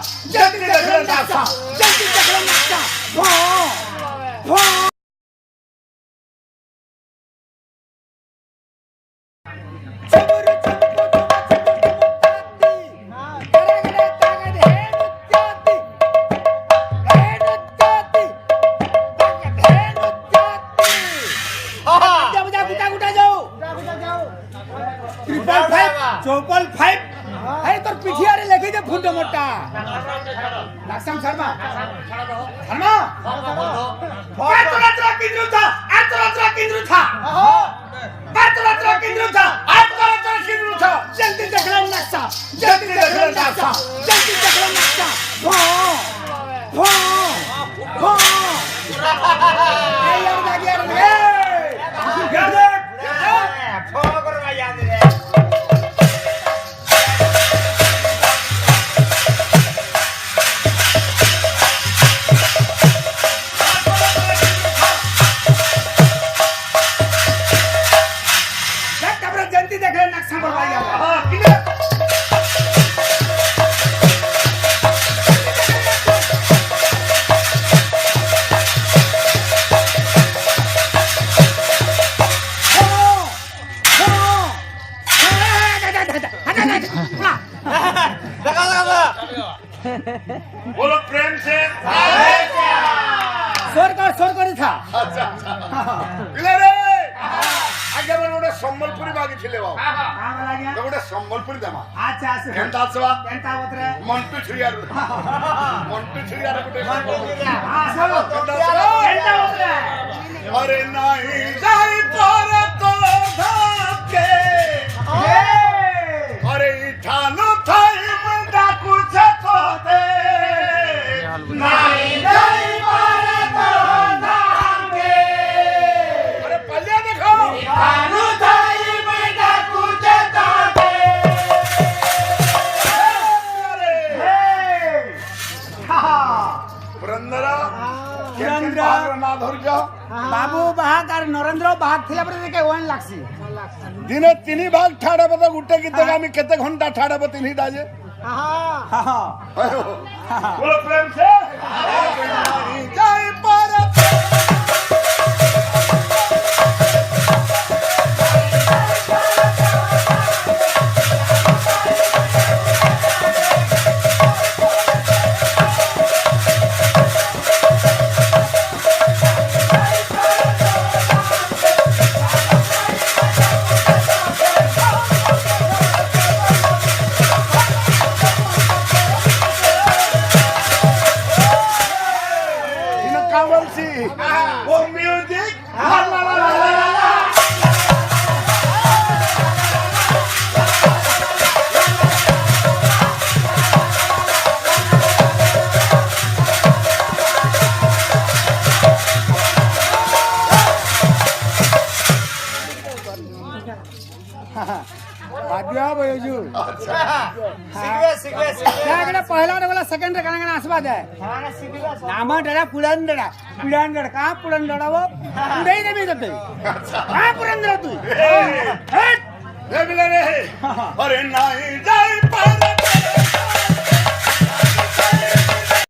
जल्दी देखलं नाचा जल्दी देखलं नाचा चौपल फाइव अरे तो पिठिया रे लेके दे फुंड मोटा लक्षम शर्मा शर्मा पातुरात्रा किंद्रु था आतुरात्रा किंद्रु था पातुरात्रा किंद्रु था आतुरात्रा किंद्रु था जल्दी देखला नक्शा जल्दी देखला नक्शा जल्दी देखला नक्शा भो ए यार जागिया रे याद भो करवा याद रे बोलो प्रेम से स्वर कर था अच्छा पिले रे आगे बरोडे संबलपुरी मागितले बाबा कामाला गया गोडे संबलपुरी दमा अच्छा असं केंता आसवा केंता होतरे मंटू छुरियार कुठे हां चलो केंता होतरे अरे नाही जाई पर तो धाके अरे ठानो थाई बंदा कुछ तो दे नाही जाई पर तो धाके अरे पल्ले देखो ठानो थाई बंदा कुछ तो दे पुरंदरा पुरंदरा ना धरजा बाबू बाग और नरेंद्र बाग थिला पर देखे वन लाक्सी दिन तीन भाग ठाड़ा बता गुट्टे की जगह में कितने घंटा ठाड़ा बता नहीं डाजे बोलो प्रेम से जय भारत वो म्यूजिक ला ला ला ला ला बादिया बयजू अच्छा सिगवे त्याकडे पहिला डबला सेकंड रे गाणं आसवा दे नाम डडा पुळंदडा का पुळंदडा वो पुढे दे मी जाते का पुळंदडा तू रे बिले रे अरे नाही जाई पर